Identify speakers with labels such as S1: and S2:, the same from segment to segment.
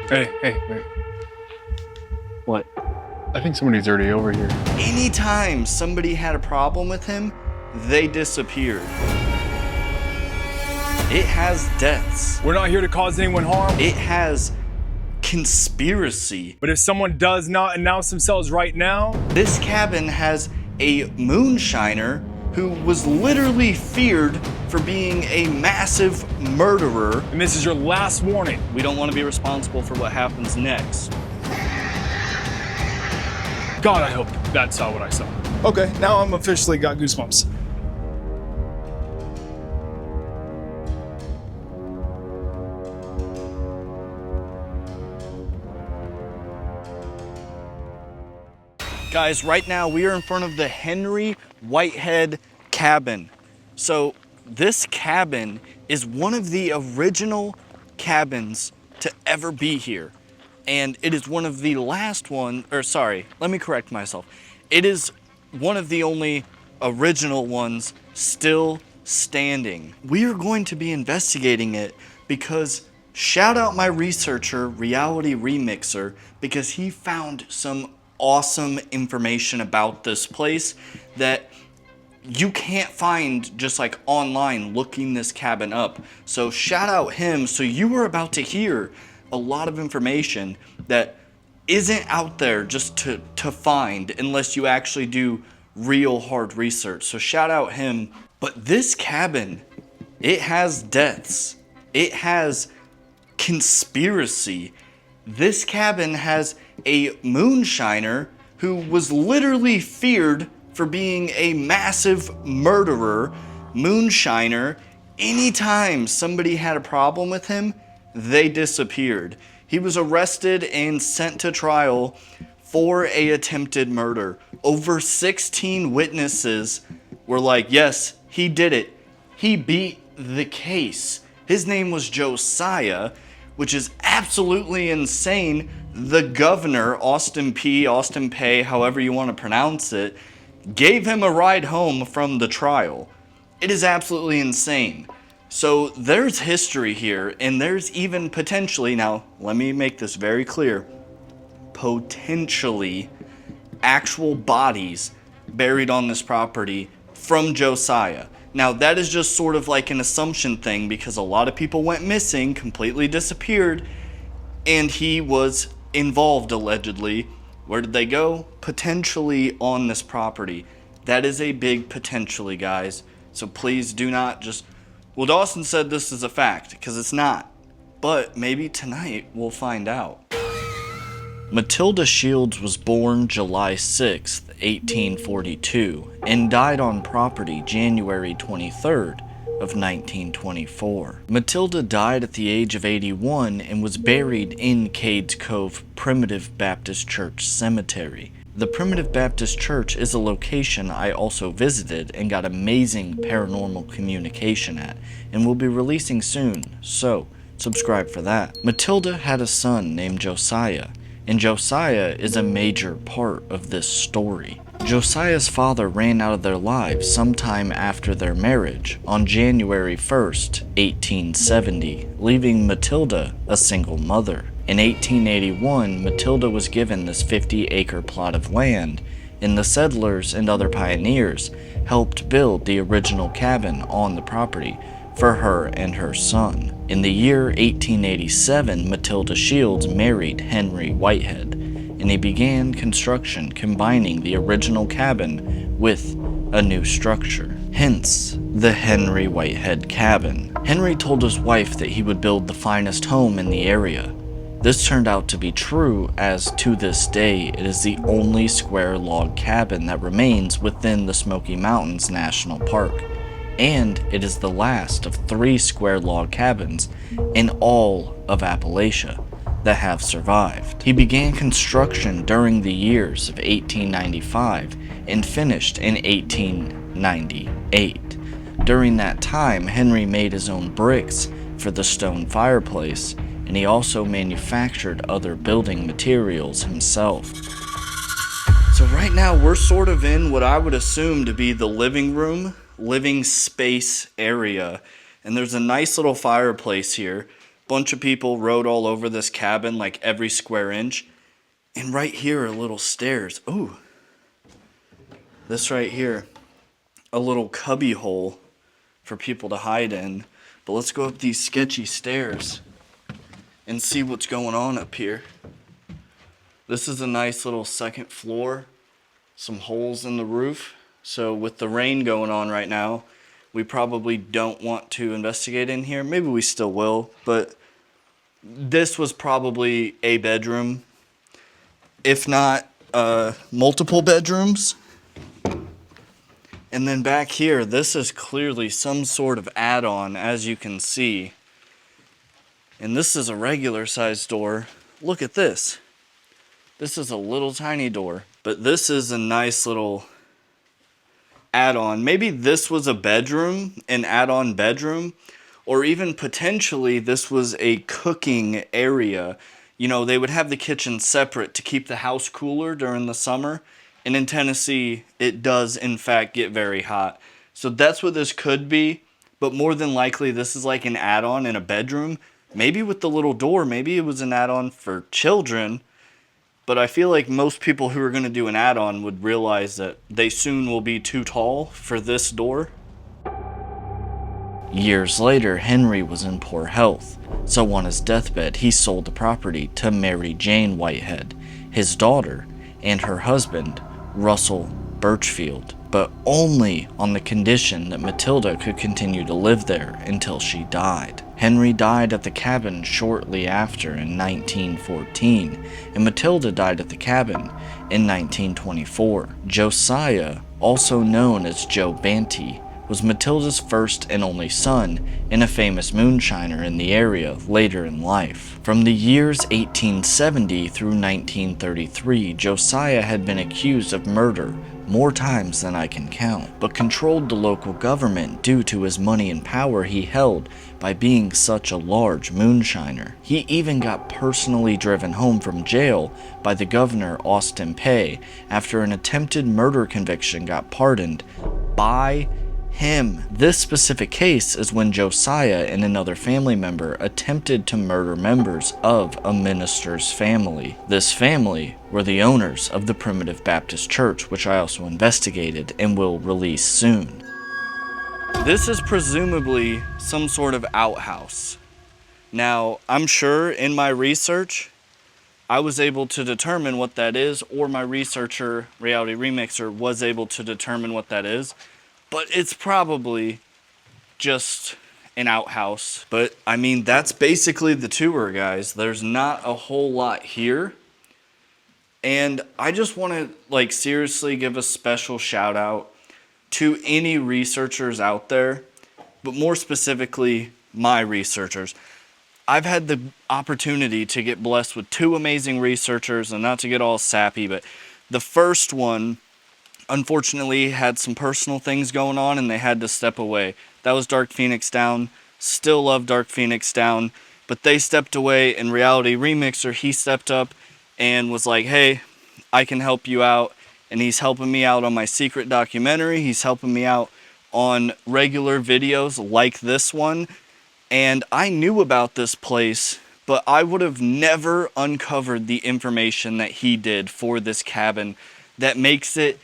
S1: Hey, wait.
S2: What?
S1: I think somebody's already over here.
S3: Anytime somebody had a problem with him, they disappeared. It has deaths.
S1: We're not here to cause anyone harm.
S3: It has conspiracy.
S1: But if someone does not announce themselves right now...
S3: This cabin has a moonshiner who was literally feared for being a massive murderer.
S1: And this is your last warning.
S3: We don't want to be responsible for what happens next.
S1: God, I hope that saw what I saw. Okay, now I'm officially got goosebumps.
S3: Guys, right now we are in front of the Henry Whitehead cabin. So this cabin is one of the original cabins to ever be here. And it is one of the last one, or sorry, let me correct myself. It is one of the only original ones still standing. We are going to be investigating it because shout out my researcher, Reality Remixer, because he found some awesome information about this place that you can't find just like online looking this cabin up. So shout out him. So you are about to hear a lot of information that isn't out there just to find unless you actually do real hard research. So shout out him. But this cabin, it has deaths. It has conspiracy. This cabin has a moonshiner who was literally feared for being a massive murderer. Moonshiner, anytime somebody had a problem with him, they disappeared. He was arrested and sent to trial for an attempted murder. Over 16 witnesses were like, yes, he did it. He beat the case. His name was Josiah, which is absolutely insane. The governor, Austin Pay, however you want to pronounce it, gave him a ride home from the trial. It is absolutely insane. So there's history here, and there's even potentially, now let me make this very clear, potentially actual bodies buried on this property from Josiah. Now that is just sort of like an assumption thing because a lot of people went missing, completely disappeared, and he was involved allegedly. Where did they go? Potentially on this property. That is a big potentially, guys. So please do not just... Well, Dawson said this is a fact, because it's not. But maybe tonight we'll find out. Matilda Shields was born July 6th, 1842, and died on property January 23rd of 1924. Matilda died at the age of 81 and was buried in Cades Cove Primitive Baptist Church Cemetery. The Primitive Baptist Church is a location I also visited and got amazing paranormal communication at, and will be releasing soon, so subscribe for that. Matilda had a son named Josiah, and Josiah is a major part of this story. Josiah's father ran out of their lives sometime after their marriage on January 1st, 1870, leaving Matilda a single mother. In 1881, Matilda was given this 50-acre plot of land, and the settlers and other pioneers helped build the original cabin on the property for her and her son. In the year 1887, Matilda Shields married Henry Whitehead, and he began construction combining the original cabin with a new structure. Hence, the Henry Whitehead cabin. Henry told his wife that he would build the finest home in the area. This turned out to be true, as to this day it is the only square log cabin that remains within the Smoky Mountains National Park, and it is the last of 3 square log cabins in all of Appalachia that have survived. He began construction during the years of 1895 and finished in 1898. During that time, Henry made his own bricks for the stone fireplace, and he also manufactured other building materials himself. So right now we're sort of in what I would assume to be the living space area, and there's a nice little fireplace here. Bunch of people rode all over this cabin, like every square inch. And right here are little stairs. Ooh. This right here, a little cubby hole for people to hide in. But let's go up these sketchy stairs and see what's going on up here. This is a nice little second floor. Some holes in the roof. So with the rain going on right now, we probably don't want to investigate in here. Maybe we still will, but this was probably a bedroom, if not multiple bedrooms. And then back here, this is clearly some sort of add-on, as you can see. And this is a regular sized door. Look at this. This is a little tiny door, but this is a nice little add-on. Maybe this was a bedroom, an add-on bedroom, or even potentially this was a cooking area. You know, they would have the kitchen separate to keep the house cooler during the summer. And in Tennessee, it does in fact get very hot. So that's what this could be, but more than likely this is like an add-on in a bedroom. Maybe with the little door, maybe it was an add-on for children. But I feel like most people who are going to do an add-on would realize that they soon will be too tall for this door. Years later, Henry was in poor health, so on his deathbed he sold the property to Mary Jane Whitehead, his daughter, and her husband, Russell Birchfield, but only on the condition that Matilda could continue to live there until she died. Henry died at the cabin shortly after in 1914, and Matilda died at the cabin in 1924. Josiah, also known as Joe Banty, was Matilda's first and only son and a famous moonshiner in the area later in life. From the years 1870 through 1933, Josiah had been accused of murder more times than I can count, but controlled the local government due to his money and power he held by being such a large moonshiner. He even got personally driven home from jail by the governor Austin Peay after an attempted murder conviction got pardoned by him. This specific case is when Josiah and another family member attempted to murder members of a minister's family. This family were the owners of the Primitive Baptist Church, which I also investigated and will release soon. This is presumably some sort of outhouse. Now, I'm sure in my research, I was able to determine what that is, or my researcher, Reality Remixer, was able to determine what that is. But it's probably just an outhouse. But, I mean, that's basically the tour, guys. There's not a whole lot here. And I just want to, like, seriously give a special shout out to any researchers out there, but more specifically, my researchers. I've had the opportunity to get blessed with two amazing researchers, and not to get all sappy, but the first one unfortunately had some personal things going on and they had to step away. That was Dark Phoenix Down. Still love Dark Phoenix Down, but they stepped away, and Reality Remixer, he stepped up and was like, hey, I can help you out. And he's helping me out on my secret documentary. He's helping me out on regular videos like this one. And I knew about this place, but I would have never uncovered the information that he did for this cabin that makes it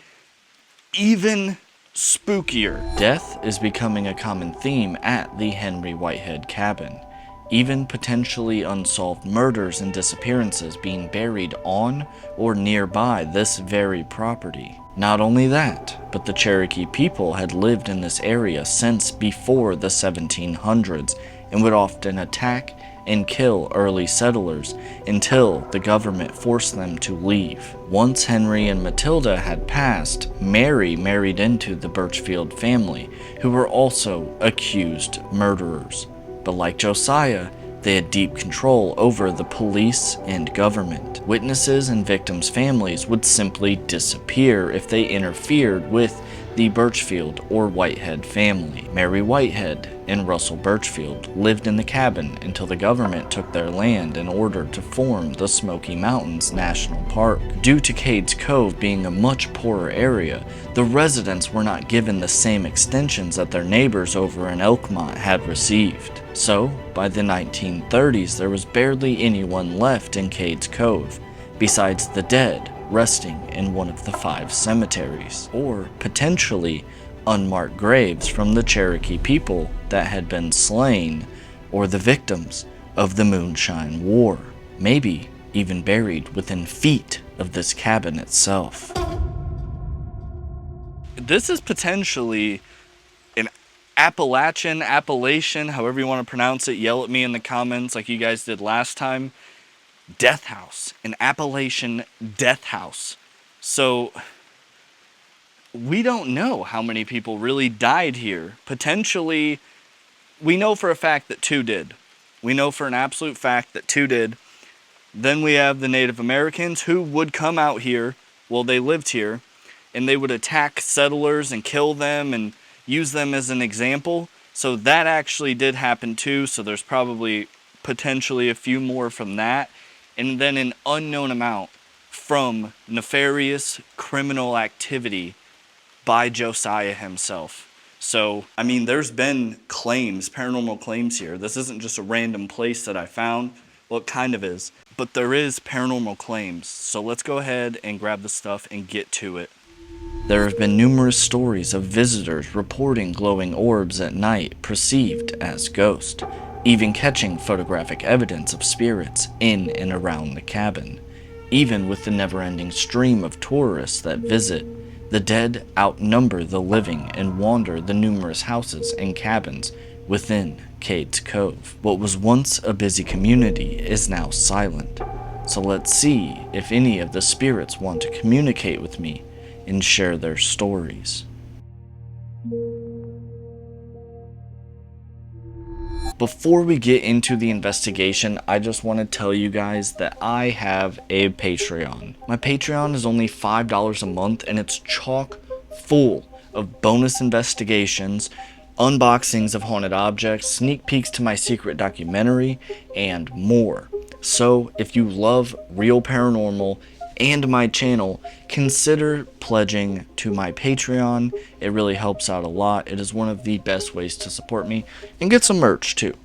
S3: even spookier. Death is becoming a common theme at the Henry Whitehead cabin. Even potentially unsolved murders and disappearances being buried on or nearby this very property. Not only that, but the Cherokee people had lived in this area since before the 1700s and would often attack and kill early settlers until the government forced them to leave. Once Henry and Matilda had passed, Mary married into the Birchfield family, who were also accused murderers. But like Josiah, they had deep control over the police and government. Witnesses and victims' families would simply disappear if they interfered with the Birchfield or Whitehead family. Mary Whitehead and Russell Birchfield lived in the cabin until the government took their land in order to form the Smoky Mountains National Park. Due to Cades Cove being a much poorer area, the residents were not given the same extensions that their neighbors over in Elkmont had received. So, by the 1930s, there was barely anyone left in Cades Cove, besides the dead resting in one of the 5 cemeteries, or potentially unmarked graves from the Cherokee people that had been slain, or the victims of the Moonshine War, maybe even buried within feet of this cabin itself. This is potentially an Appalachian, however you want to pronounce it, yell at me in the comments like you guys did last time, death house, an Appalachian death house. So we don't know how many people really died here. Potentially, we know for a fact that 2 did. We know for an absolute fact that 2 did. Then we have the Native Americans who would come out here, well, they lived here, and they would attack settlers and kill them and use them as an example. So that actually did happen too, so there's probably potentially a few more from that. And then an unknown amount from nefarious criminal activity by Josiah himself. So, I mean, there's been claims, paranormal claims here. This isn't just a random place that I found. Well, it kind of is. But there is paranormal claims. So let's go ahead and grab the stuff and get to it. There have been numerous stories of visitors reporting glowing orbs at night perceived as ghosts, even catching photographic evidence of spirits in and around the cabin. Even with the never-ending stream of tourists that visit, the dead outnumber the living and wander the numerous houses and cabins within Cades Cove. What was once a busy community is now silent. So let's see if any of the spirits want to communicate with me and share their stories. Before we get into the investigation, I just want to tell you guys that I have a Patreon. My Patreon is only $5 a month and it's chock full of bonus investigations, unboxings of haunted objects, sneak peeks to my secret documentary, and more. So if you love real paranormal and my channel, consider pledging to my Patreon. It really helps out a lot. It is one of the best ways to support me, and get some merch too.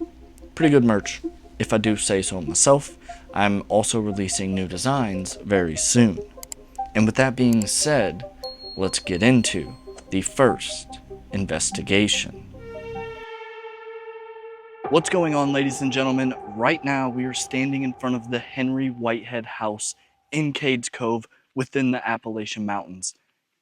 S3: Pretty good merch, if I do say so myself. I'm also releasing new designs very soon. And with that being said, let's get into the first investigation. What's going on, ladies and gentlemen? Right now we are standing in front of the Henry Whitehead house in Cades Cove within the Appalachian Mountains.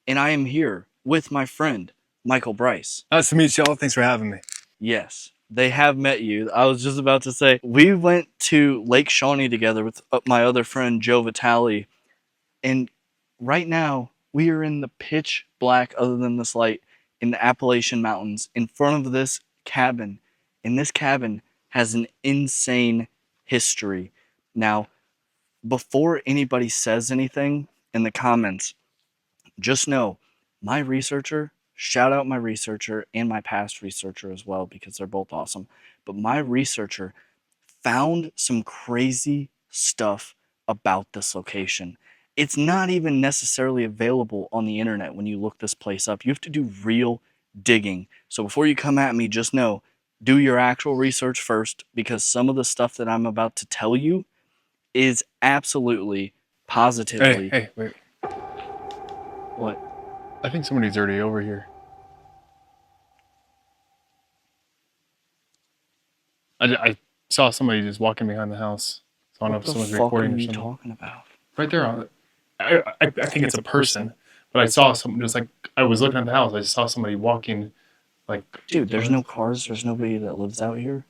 S3: And I am here with my friend, Michael Bryce.
S1: Nice to meet y'all. Thanks for having me.
S3: Yes, they have met you. I was just about to say, we went to Lake Shawnee together with my other friend, Joe Vitale. And right now, we are in the pitch black, other than this light, in the Appalachian Mountains in front of this cabin. And this cabin has an insane history. Now, before anybody says anything in the comments, just know my researcher, shout out my researcher and my past researcher as well, because they're both awesome. But my researcher found some crazy stuff about this location. It's not even necessarily available on the internet when you look this place up. You have to do real digging. So before you come at me, just know, do your actual research first, because some of the stuff that I'm about to tell you is absolutely, positively...
S1: Hey, wait.
S3: What?
S1: I think somebody's already over here. I saw somebody just walking behind the house. So I don't know if someone's recording or something.
S3: What the fuck are you talking about?
S1: Right there on it. I think it's a person, but I saw something just like, I was looking at the house. I just saw somebody walking, like...
S3: Dude, there's no cars. There's nobody that lives out here.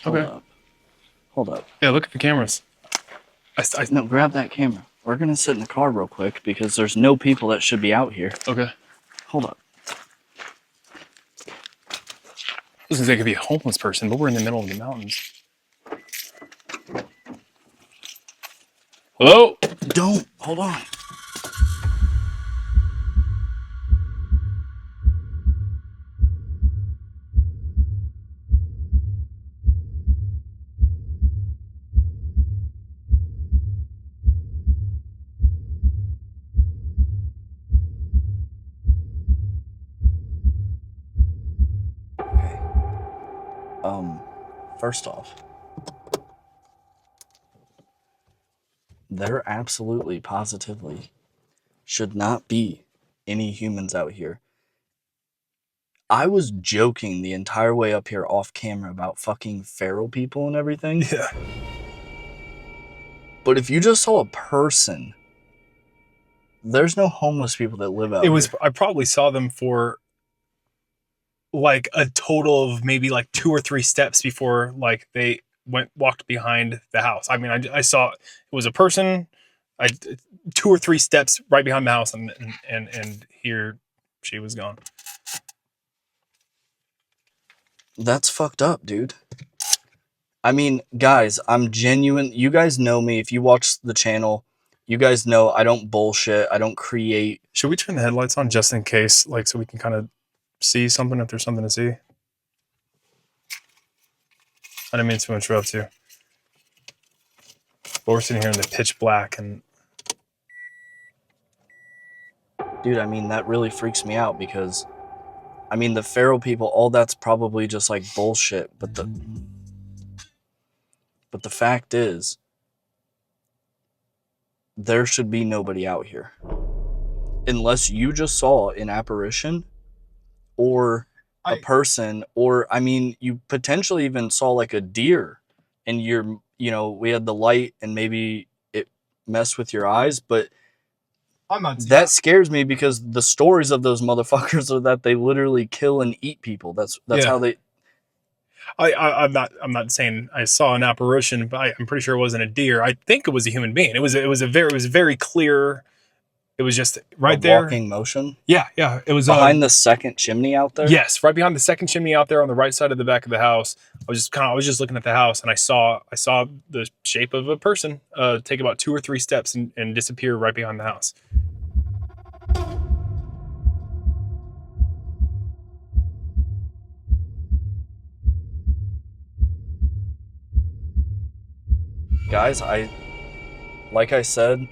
S3: Hold up.
S1: Yeah, look at the cameras.
S3: No, grab that camera. We're gonna sit in the car real quick because there's no people that should be out here.
S1: Okay.
S3: Hold up.
S1: I was gonna say it could be a homeless person, but we're in the middle of the mountains. Hello?
S3: Don't. Hold on. First off, there absolutely, positively should not be any humans out here. I was joking the entire way up here off camera about fucking feral people and everything.
S1: Yeah.
S3: But if you just saw a person, there's no homeless people that live out here.
S1: I probably saw them for like a total of maybe like 2 or 3 steps before like they walked behind the house. I mean, I saw it was a person, 2 or 3 steps right behind the house, and here she was gone.
S3: That's fucked up, dude. I mean, guys, I'm genuine. You guys know me. If you watch the channel, you guys know I don't bullshit. I don't create.
S1: Should we turn the headlights on just in case, like, so we can kind of see something if there's something to see? I didn't mean to interrupt you. But we're sitting here in the pitch black, and
S3: Dude, I mean, that really freaks me out because, I mean, the feral people, all that's probably just like bullshit. But the fact is, there should be nobody out here. Unless you just saw an apparition or a person, or, I mean, you potentially even saw like a deer and we had the light and maybe it messed with your eyes, but that scares me because the stories of those motherfuckers are that they literally kill and eat people. That's how they.
S1: I'm not saying I saw an apparition, but I'm pretty sure it wasn't a deer. I think it was a human being. It was very clear. It was just right there.
S3: Walking motion.
S1: Yeah. It was
S3: behind the second chimney out there.
S1: Yes, right behind the second chimney out there on the right side of the back of the house. I was just looking at the house, and I saw the shape of a person take about 2 or 3 steps and disappear right behind the house.
S3: Guys, like I said,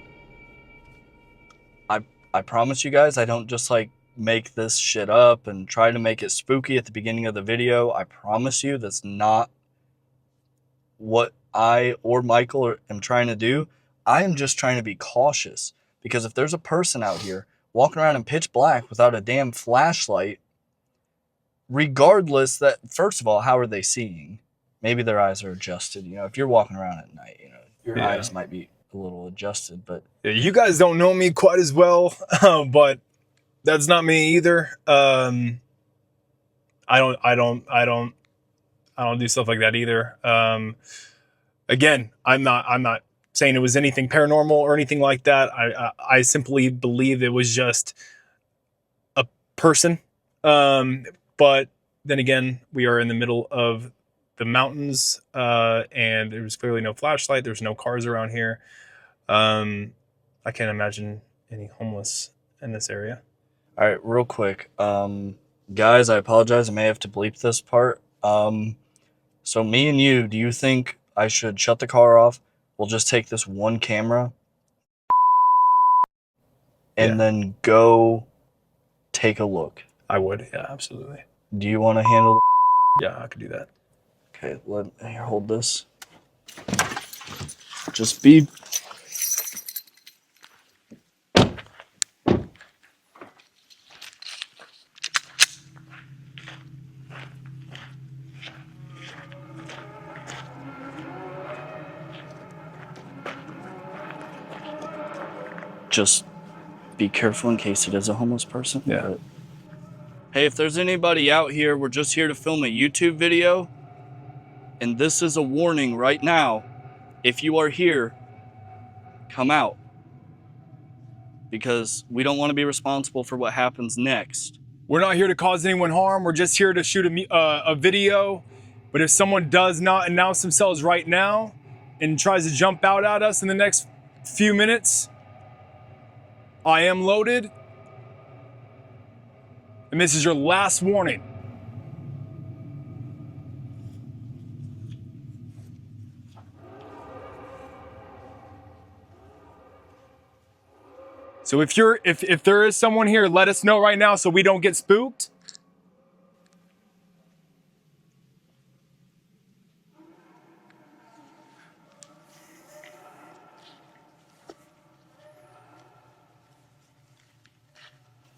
S3: I promise you guys, I don't just like make this shit up and try to make it spooky at the beginning of the video. I promise you that's not what I or Michael am trying to do. I am just trying to be cautious because if there's a person out here walking around in pitch black without a damn flashlight, regardless that, first of all, how are they seeing? Maybe their eyes are adjusted. If you're walking around at night, your eyes might be a little adjusted, but
S1: you guys don't know me quite as well, but that's not me either. I don't do stuff like that either. Again, I'm not saying it was anything paranormal or anything like that. I simply believe it was just a person. But then again, we are in the middle of the mountains, and there was clearly no flashlight. There's no cars around here. I can't imagine any homeless in this area.
S3: All right, real quick. Guys, I apologize. I may have to bleep this part. So me and you, do you think I should shut the car off? We'll just take this one camera and then go take a look.
S1: I would, yeah, absolutely.
S3: Do you want to handle?
S1: Yeah, I could do that.
S3: Okay, here, hold this. Just be. Just be careful in case it is a homeless person.
S1: Yeah.
S3: But... Hey, if there's anybody out here, we're just here to film a YouTube video. And this is a warning right now. If you are here, come out. Because we don't want to be responsible for what happens next.
S1: We're not here to cause anyone harm. We're just here to shoot a video. But if someone does not announce themselves right now and tries to jump out at us in the next few minutes, I am loaded. And this is your last warning. So if there is someone here, let us know right now so we don't get spooked.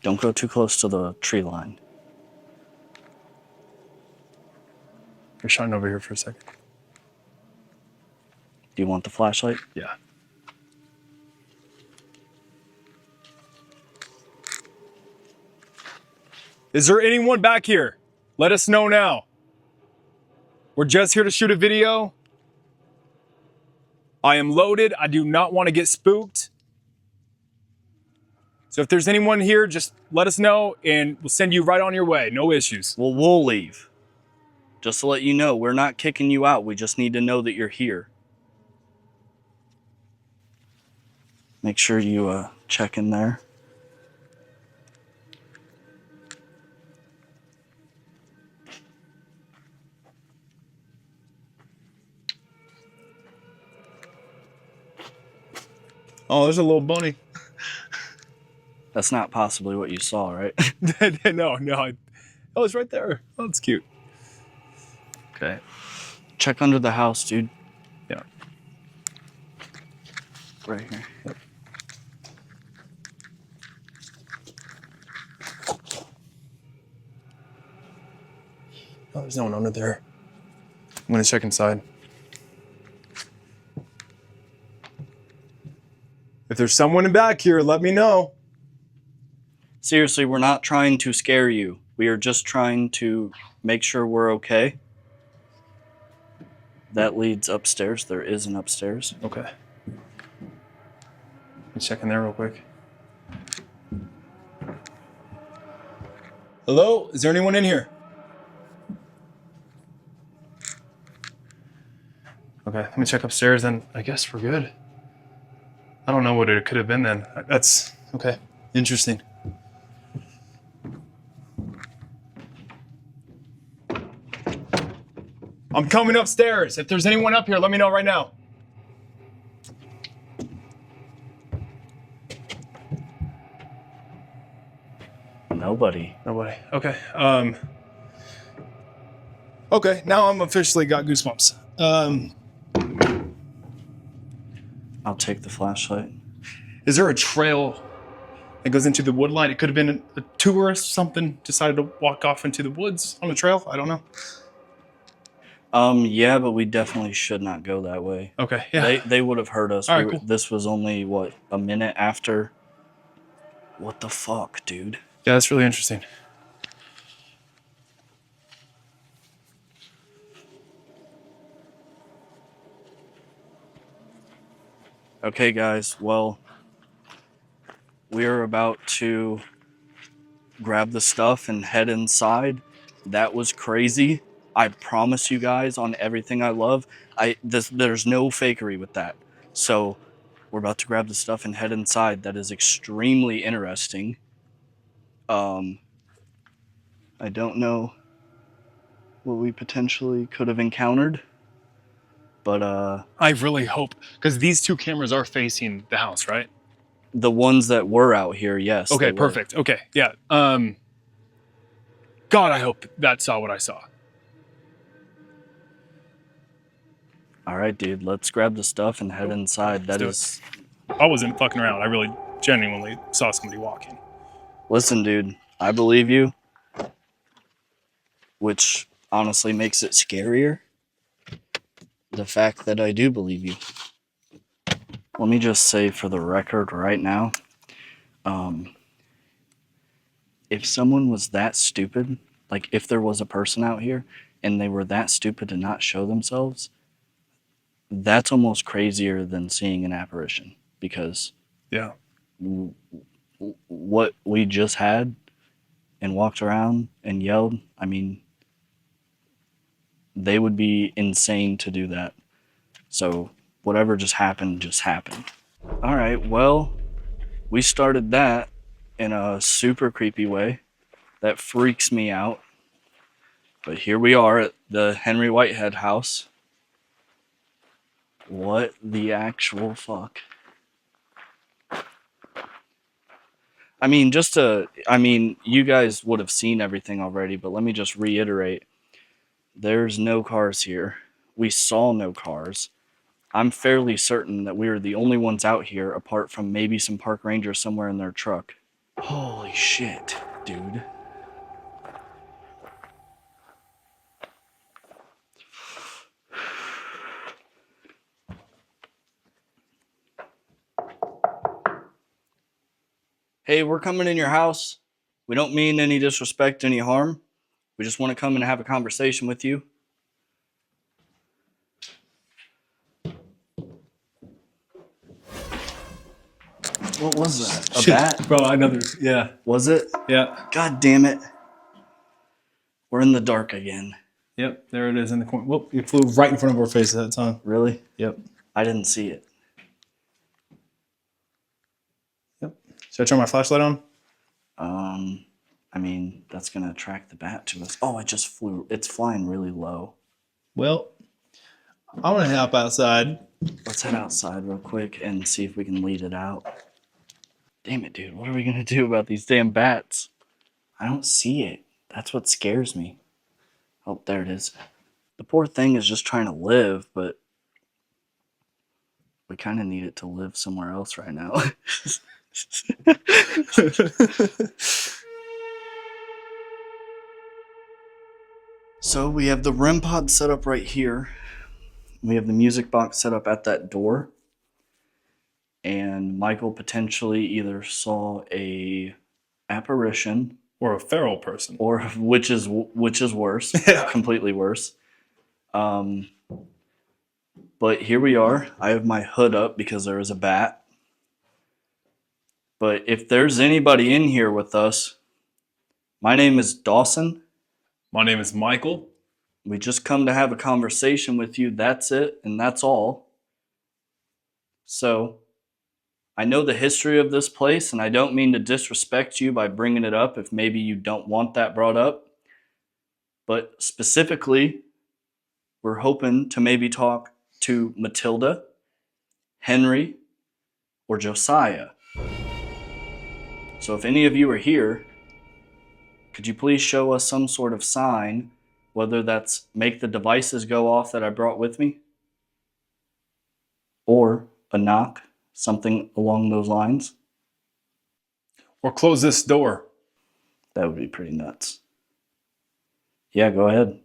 S3: Don't go too close to the tree line.
S1: You're shining over here for a second.
S3: Do you want the flashlight?
S1: Yeah. Is there anyone back here? Let us know now. We're just here to shoot a video. I am loaded. I do not want to get spooked. So if there's anyone here, just let us know and we'll send you right on your way. No issues.
S3: Well, we'll leave. Just to let you know, we're not kicking you out. We just need to know that you're here. Make sure you check in there.
S1: Oh, there's a little bunny.
S3: That's not possibly what you saw, right?
S1: no. Oh, it's right there. Oh, it's cute.
S3: Okay. Check under the house, dude.
S1: Yeah.
S3: Right here.
S1: Yep. Oh, there's no one under there. I'm gonna check inside. If there's someone in back here, let me know.
S3: Seriously, we're not trying to scare you. We are just trying to make sure we're okay. That leads upstairs. There is an upstairs.
S1: Okay. Let me check in there real quick. Hello? Is there anyone in here? Okay, let me check upstairs then. I guess we're good. I don't know what it could have been then. That's okay. Interesting. I'm coming upstairs. If there's anyone up here, let me know right now.
S3: Nobody.
S1: Nobody. Okay. Okay, now I'm officially got goosebumps.
S3: I'll take the flashlight.
S1: Is there a trail that goes into the wood line? It could have been a tourist, something decided to walk off into the woods on a trail. I don't know.
S3: Yeah, but we definitely should not go that way.
S1: Okay, yeah.
S3: They would have heard us.
S1: All right, cool.
S3: This was only, what, a minute after? What the fuck, dude?
S1: Yeah, that's really interesting.
S3: Okay, guys, well, we're about to grab the stuff and head inside. That was crazy. I promise you guys on everything I love, there's no fakery with that. So we're about to grab the stuff and head inside. That is extremely interesting. I don't know what we potentially could have encountered, but
S1: I really hope, because these two cameras are facing the house, right?
S3: the ones that were out here, yes.
S1: Okay,
S3: they were.
S1: perfect. Okay, yeah. God, I hope that saw what I saw.
S3: All right, dude, let's grab the stuff and head inside. That
S1: Let's
S3: is...
S1: I wasn't fucking around. I really genuinely saw somebody walking.
S3: Listen, dude, I believe you, which honestly makes it scarier. The fact that I do believe you. Let me just say for the record right now, if someone was that stupid, like if there was a person out here and they were that stupid to not show themselves, that's almost crazier than seeing an apparition, because
S1: Yeah.
S3: what we just had and walked around and yelled, I mean, they would be insane to do that. So whatever just happened, just happened. All right, well, we started that in a super creepy way. That freaks me out. But here we are at the Henry Whitehead house. What the actual fuck? I mean, you guys would have seen everything already, but let me just reiterate. There's no cars here. We saw no cars. I'm fairly certain that we were the only ones out here, apart from maybe some park rangers somewhere in their truck. Holy shit, dude. Hey, we're coming in your house. We don't mean any disrespect, any harm. We just want to come and have a conversation with you. What was that? A
S1: Shit,
S3: bat?
S1: bro, another. Yeah.
S3: Was it?
S1: Yeah.
S3: God damn it. We're in the dark again.
S1: Yep. There it is in the corner. Whoop! It flew right in front of our faces that time.
S3: Really?
S1: Yep.
S3: I didn't see it.
S1: Yep. Should I turn my flashlight on?
S3: I mean, that's going to attract the bat to us. Oh, it just flew. It's flying really low.
S1: Well, I want to hop outside.
S3: Let's head outside real quick and see if we can lead it out. Damn it, dude. What are we going to do about these damn bats? I don't see it. That's what scares me. Oh, there it is. The poor thing is just trying to live, but we kind of need it to live somewhere else right now. So we have the REM pod set up right here. We have the music box set up at that door. And Michael potentially either saw a apparition
S1: Or a feral person.
S3: or which is worse,
S1: Yeah.
S3: completely worse. But here we are. I have my hood up because there is a bat. But if there's anybody in here with us, my name is Dawson.
S1: My name is Michael.
S3: We just come to have a conversation with you. That's it, and that's all. So, I know the history of this place, and I don't mean to disrespect you by bringing it up if maybe you don't want that brought up. But specifically, we're hoping to maybe talk to Matilda, Henry, or Josiah. So if any of you are here, could you please show us some sort of sign, whether that's make the devices go off that I brought with me, or a knock, something along those lines?
S1: Or close this door.
S3: That would be pretty nuts. Yeah, go ahead.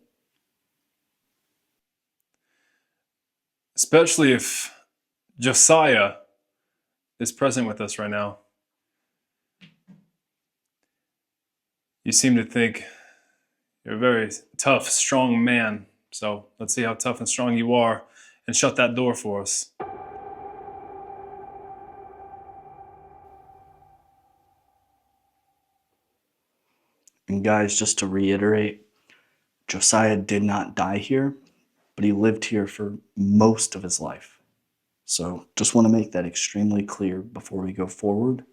S1: Especially if Josiah is present with us right now. You seem to think you're a very tough, strong man. So let's see how tough and strong you are and shut that door for us.
S3: And guys, just to reiterate, Josiah did not die here, but he lived here for most of his life. So just want to make that extremely clear before we go forward.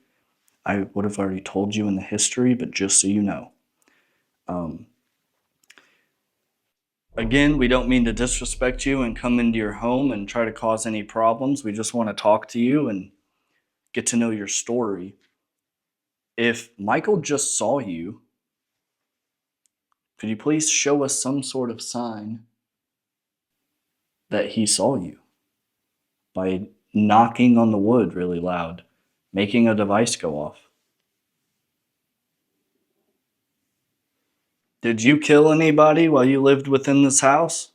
S3: I would have already told you in the history, but just so you know. Again, we don't mean to disrespect you and come into your home and try to cause any problems. We just want to talk to you and get to know your story. If Michael just saw you, could you please show us some sort of sign that he saw you by knocking on the wood really loud, making a device go off? Did you kill anybody while you lived within this house?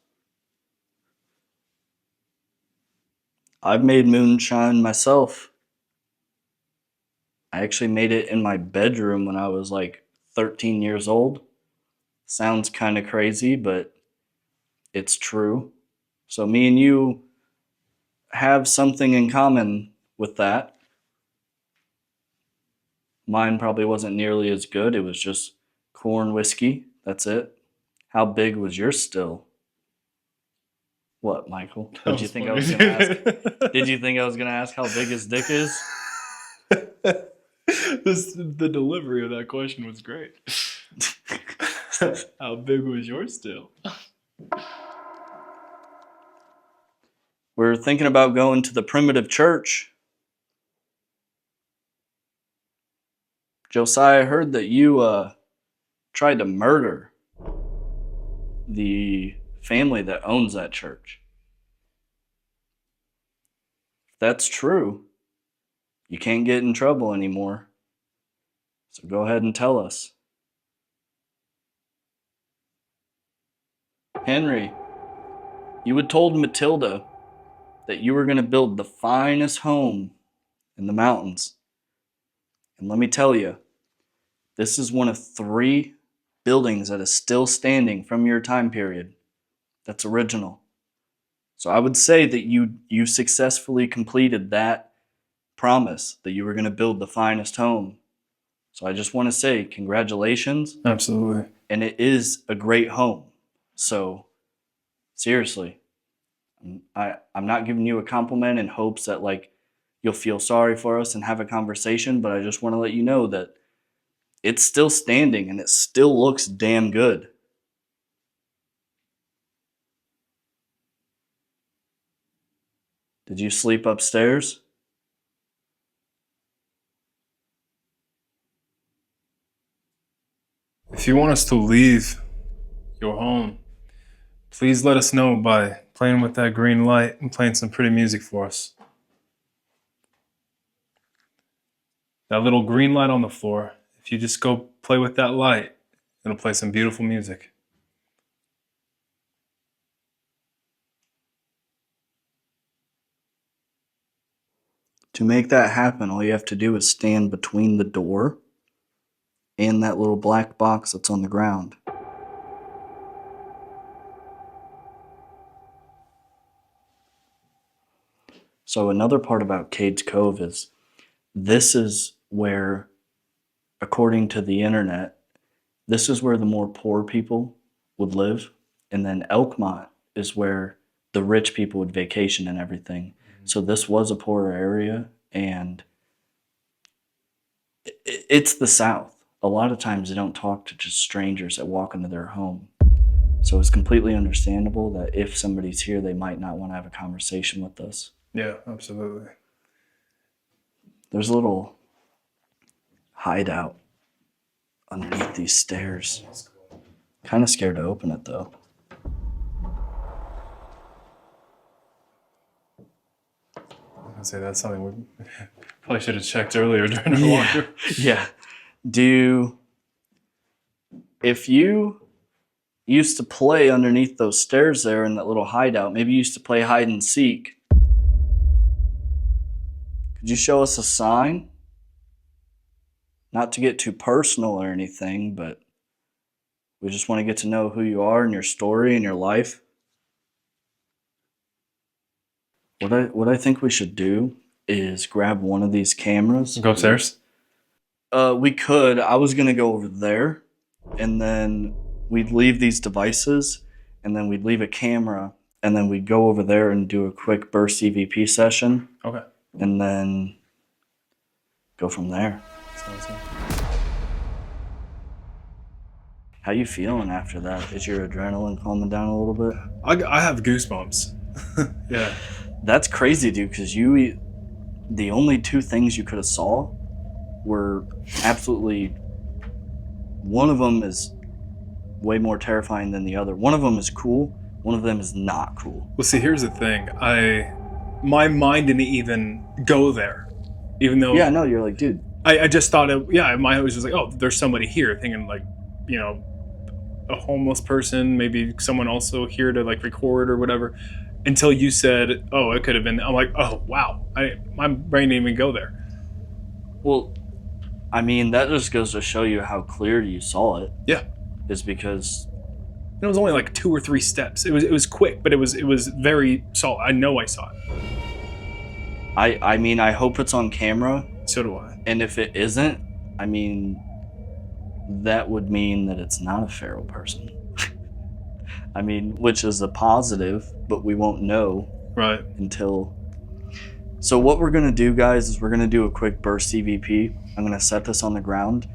S3: I've made moonshine myself. I actually made it in my bedroom when I was like 13 years old. Sounds kind of crazy, but it's true. So me and you have something in common with that. Mine probably wasn't nearly as good. It was just corn whiskey. That's it. How big was your still? What, Michael? Did you think I was going to ask? Did you think I was going to ask how big his dick is?
S1: The delivery of that question was great. How big was yours still?
S3: We're thinking about going to the primitive church. Josiah, I heard that you tried to murder the family that owns that church. If that's true, you can't get in trouble anymore. So go ahead and tell us. Henry, you had told Matilda that you were going to build the finest home in the mountains. And let me tell you, this is one of 3 buildings that is still standing from your time period. That's original. So I would say that you successfully completed that promise that you were going to build the finest home. So I just want to say congratulations.
S1: Absolutely.
S3: And it is a great home. So seriously, I'm not giving you a compliment in hopes that like you'll feel sorry for us and have a conversation, but I just want to let you know that it's still standing and it still looks damn good. Did you sleep upstairs?
S1: If you want us to leave your home, please let us know by playing with that green light and playing some pretty music for us. That little green light on the floor, if you just go play with that light, it'll play some beautiful music.
S3: To make that happen, all you have to do is stand between the door and that little black box that's on the ground. So another part about Cades Cove is this is where, according to the internet, this is where the more poor people would live. And then Elkmont is where the rich people would vacation and everything. So this was a poorer area, and it's the South. A lot of times they don't talk to just strangers that walk into their home. So it's completely understandable that if somebody's here, they might not want to have a conversation with us.
S1: Yeah, absolutely.
S3: There's a little hideout underneath these stairs. Kind of scared to open it though.
S1: I'd say that's something we probably should have checked earlier during our walkthrough.
S3: Yeah. If you used to play underneath those stairs there in that little hideout, maybe you used to play hide and seek, could you show us a sign? Not to get too personal or anything, but we just want to get to know who you are and your story and your life. What I think we should do is grab one of these cameras.
S1: Go upstairs?
S3: We could. I was going to go over there, and then we'd leave these devices, and then we'd leave a camera, and then we'd go over there and do a quick burst EVP session.
S1: Okay.
S3: And then go from there.
S1: Sounds good.
S3: How you feeling after that? Is your adrenaline calming down a little bit?
S1: I have goosebumps. Yeah.
S3: That's crazy, dude, because the only 2 things you could have saw were absolutely, one of them is way more terrifying than the other. One of them is cool, one of them is not cool.
S1: Well, see, here's the thing. My mind didn't even go there, even though.
S3: Yeah, no, you're like, dude.
S1: I just thought, my mind was just like, oh, there's somebody here, thinking like, a homeless person, maybe someone also here to like record or whatever. Until you said, oh, it could have been. I'm like, oh, wow. My brain didn't even go there.
S3: Well, I mean, that just goes to show you how clear you saw it.
S1: Yeah.
S3: Is because
S1: it was only like 2 or 3 steps. It was quick, but it was very solid. I know I saw it.
S3: I mean, I hope it's on camera.
S1: So do I.
S3: And if it isn't, I mean, that would mean that it's not a feral person. I mean, which is a positive, but we won't know
S1: right
S3: until. So what we're gonna do, guys, is we're gonna do a quick burst EVP. I'm gonna set this on the ground,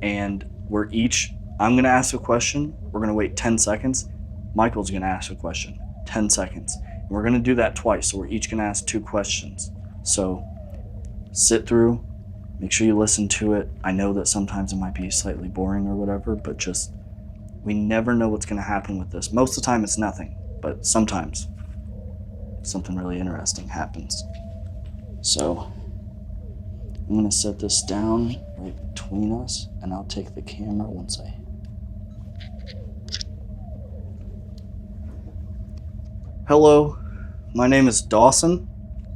S3: and I'm gonna ask a question. We're gonna wait 10 seconds. Michael's gonna ask a question, 10 seconds. And we're gonna do that twice, so we're each gonna ask 2 questions. So sit through, make sure you listen to it. I know that sometimes it might be slightly boring or whatever, but just, we never know what's gonna happen with this. Most of the time it's nothing, but sometimes something really interesting happens. So I'm gonna set this down right between us, and I'll take the camera once I... Hello, my name is Dawson.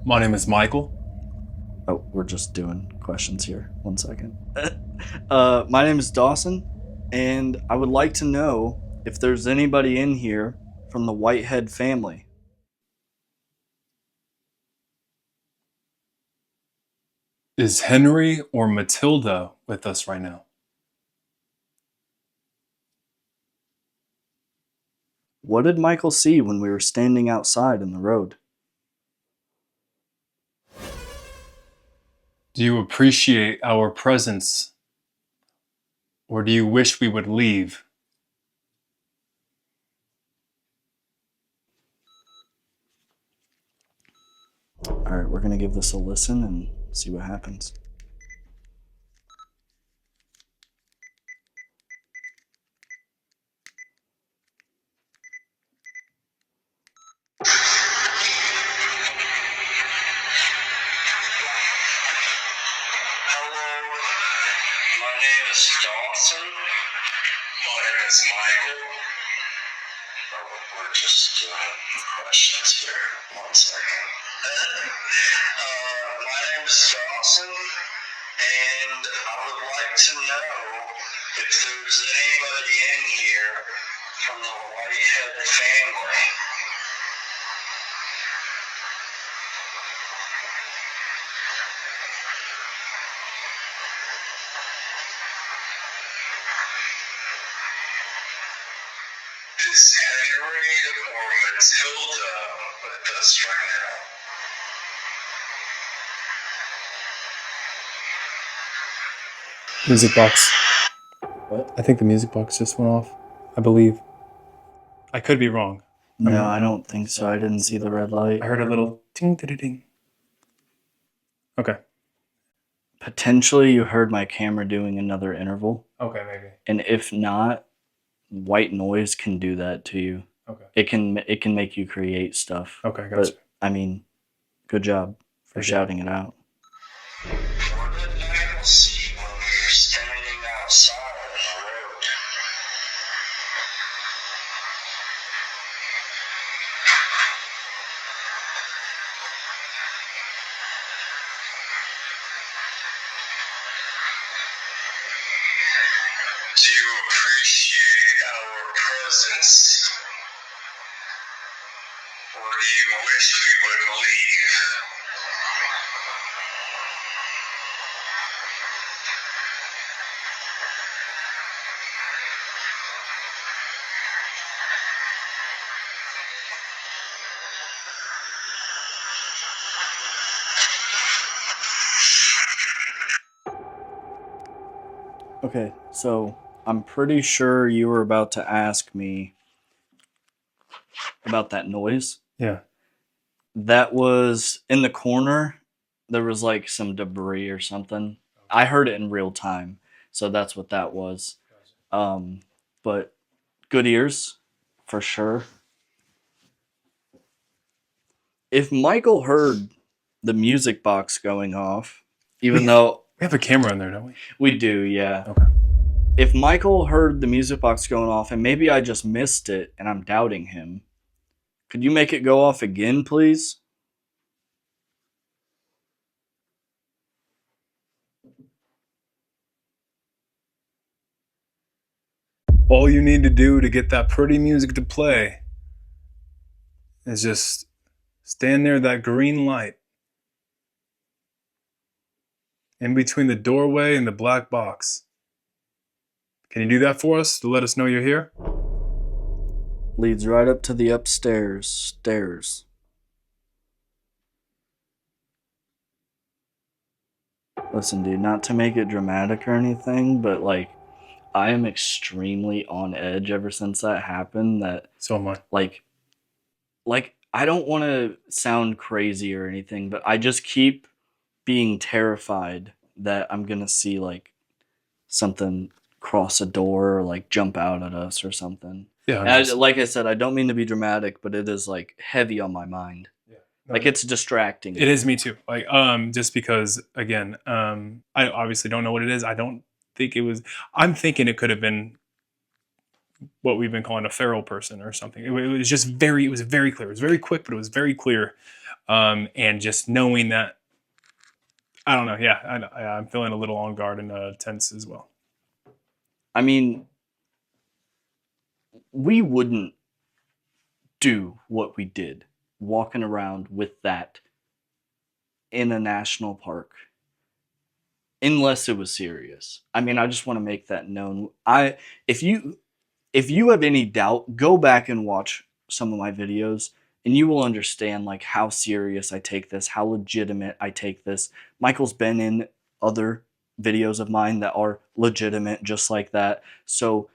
S1: My name is Michael.
S3: Oh, we're just doing questions here. 1 second. My name is Dawson, and I would like to know if there's anybody in here from the Whitehead family.
S1: Is Henry or Matilda with us right now?
S3: What did Michael see when we were standing outside in the road?
S1: Do you appreciate our presence? Or do you wish we would leave?
S3: All right, we're gonna give this a listen and see what happens.
S4: Hello, my name is Dawson. My name is Michael. We're just doing questions here. 1 second. My name is Dawson, and I would like to know if there's anybody in here from the Whitehead family. Is Henry or Matilda with us right now?
S1: Music box.
S3: What?
S1: I think the music box just went off. I believe. I could be wrong.
S3: No, I don't think so. I didn't see the red light.
S1: I heard a little ting ding ding. Okay.
S3: Potentially, you heard my camera doing another interval.
S1: Okay, maybe.
S3: And if not, white noise can do that to you.
S1: Okay.
S3: It can make you create stuff.
S1: Okay, gotcha.
S3: But I mean, good job for
S1: Thank you.
S3: shouting it out.
S4: What did Michael see when we were standing outside on the road? Do you appreciate our presence? Or do you wish we would leave?
S3: Okay, so I'm pretty sure you were about to ask me about that noise.
S1: Yeah.
S3: That was in the corner. There was like some debris or something. I heard it in real time, so that's what that was. But good ears, for sure. If Michael heard the music box going off, even though
S1: We have a camera in there, don't we?
S3: we do, yeah.
S1: Okay.
S3: If Michael heard the music box going off, and maybe I just missed it and I'm doubting him, could you make it go off again, please?
S1: All you need to do to get that pretty music to play is just stand near that green light in between the doorway and the black box. Can you do that for us to let us know you're here?
S3: Leads right up to the upstairs stairs. Listen, dude, not to make it dramatic or anything, but like, I am extremely on edge ever since that happened. That
S1: So am I.
S3: like I don't want to sound crazy or anything, but I just keep being terrified that I'm gonna see like something cross a door or like jump out at us or something.
S1: Yeah.
S3: And like I said, I don't mean to be dramatic, but it is like heavy on my mind.
S1: Yeah.
S3: Like, it's distracting.
S1: It is me too. Like, just because, again, I obviously don't know what it is. I don't think it was. I'm thinking it could have been what we've been calling a feral person or something. It was just very. It was very clear. It was very quick, but it was very clear. And just knowing that, I don't know. Yeah, I'm feeling a little on guard and tense as well.
S3: I mean, we wouldn't do what we did, walking around with that in a national park, unless it was serious. I mean, I just want to make that known. If you have any doubt, go back and watch some of my videos, and you will understand like how serious I take this, how legitimate I take this. Michael's been in other videos of mine that are legitimate, just like that. So,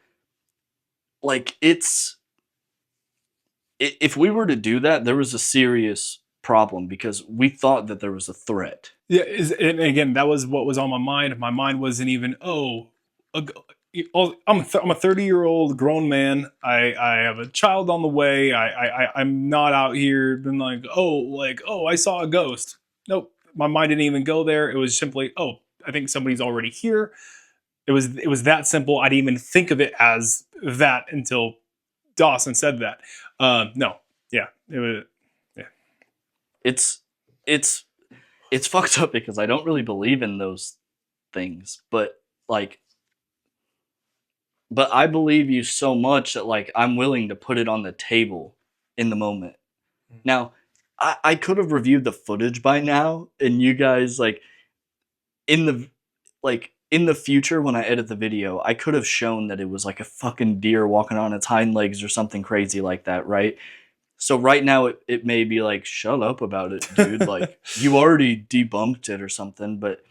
S3: like, if we were to do that, there was a serious problem because we thought that there was a threat.
S1: Yeah, and again, that was what was on my mind. My mind wasn't even, I'm a 30-year-old grown man. I have a child on the way. I'm not out here been like, I saw a ghost. Nope, my mind didn't even go there. It was simply, I think somebody's already here. It was that simple. I didn't even think of it as that until Dawson said that. No, yeah, it was. Yeah,
S3: It's fucked up because I don't really believe in those things, but I believe you so much that like I'm willing to put it on the table in the moment. Now, I could have reviewed the footage by now, and you guys like in the future when I edit the video, I could have shown that it was like a fucking deer walking on its hind legs or something crazy like that, right? So right now it may be like, shut up about it, dude. Like, you already debunked it or something, but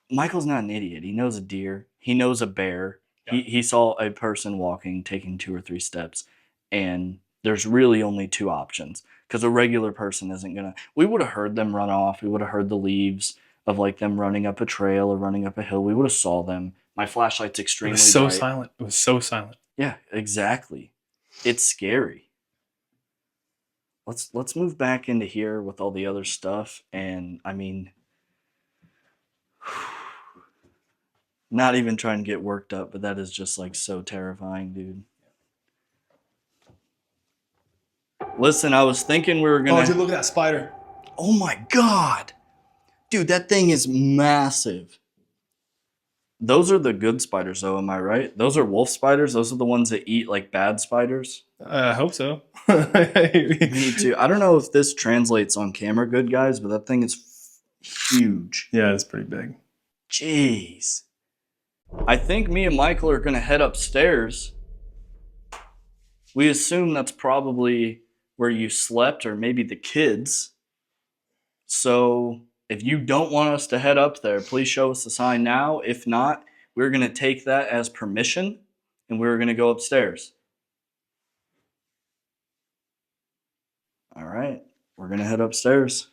S3: Michael's not an idiot. He knows a deer. He knows a bear. Yeah. He saw a person walking, taking 2 or 3 steps, and there's really only 2 options because a regular person isn't gonna. We would have heard them run off. We would have heard the leaves of like them running up a trail or running up a hill. We would have saw them. My flashlight's extremely bright.
S1: It was so silent. It was so silent.
S3: Yeah, exactly. It's scary. Let's move back into here with all the other stuff, and I mean, not even trying to get worked up, but that is just like so terrifying, dude. Listen, I was thinking we were gonna.
S1: Oh, dude, look at that spider!
S3: Oh my god, dude, that thing is massive. Those are the good spiders, though, am I right? Those are wolf spiders. Those are the ones that eat like bad spiders.
S1: I hope so.
S3: Me too. I don't know if this translates on camera good, guys, but that thing is huge.
S1: Yeah, it's pretty big.
S3: Jeez. I think me and Michael are going to head upstairs. We assume that's probably where you slept or maybe the kids. So if you don't want us to head up there, please show us a sign now. If not, we're going to take that as permission and we're going to go upstairs. All right, we're going to head upstairs.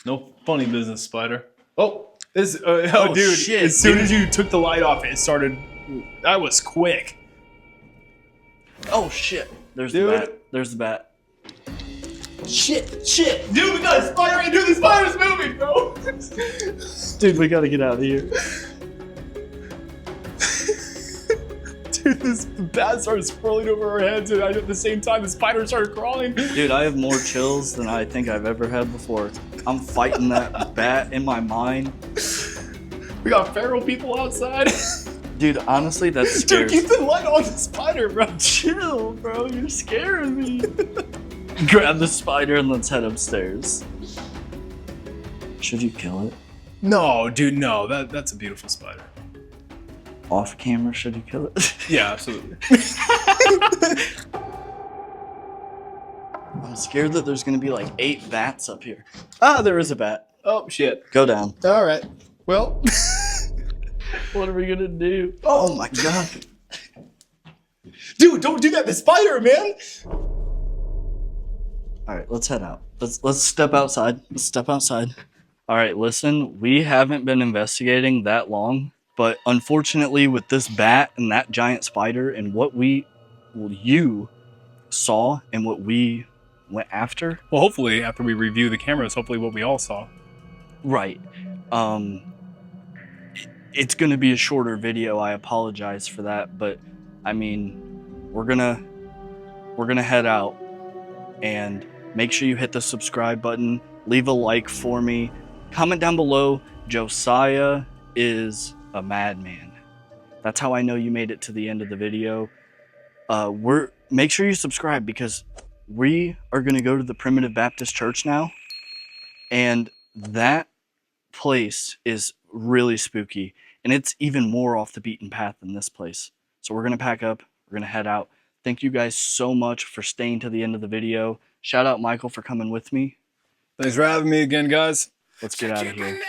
S1: No funny business, spider. Oh, dude,
S3: shit.
S1: As soon as you took the light off, it started. That was quick.
S3: Oh, shit. There's
S1: dude.
S3: the bat. There's the bat. Shit.
S1: Dude, we got a spider. Dude, the spider's moving, bro.
S3: Dude, we got to get out of here.
S1: Dude, this bat started swirling over our heads, and at the same time, the spider started crawling.
S3: Dude, I have more chills than I think I've ever had before. I'm fighting that bat in my mind.
S1: We got feral people outside.
S3: Dude, honestly, that's scary.
S1: Dude, keep the light on the spider, bro.
S3: Chill, bro. You're scaring me. Grab the spider and let's head upstairs. Should you kill it?
S1: No, dude, no. That's a beautiful spider.
S3: Off camera, should you kill it?
S1: Yeah, absolutely.
S3: I'm scared that there's gonna be like 8 bats up here. Ah, there is a bat.
S1: Oh, shit.
S3: Go down.
S1: All right. Well.
S3: What are we gonna do? Oh my god.
S1: Dude, don't do that. The spider, man.
S3: All right, let's head out. Let's step outside. Let's step outside. All right, listen, we haven't been investigating that long, but unfortunately with this bat and that giant spider and what you saw and what we went after.
S1: Well, hopefully after we review the cameras, hopefully what we all saw.
S3: Right. It's going to be a shorter video. I apologize for that, but I mean, we're going to head out, and make sure you hit the subscribe button, leave a like for me, comment down below. Josiah is a madman. That's how I know you made it to the end of the video. Make sure you subscribe, because we are going to go to the Primitive Baptist Church now, and that place is really spooky, and it's even more off the beaten path than this place. So we're going to pack up, we're going to head out. Thank you guys so much for staying to the end of the video. Shout out Michael for coming with me.
S1: Thanks for having me again, guys.
S3: Let's get out of here.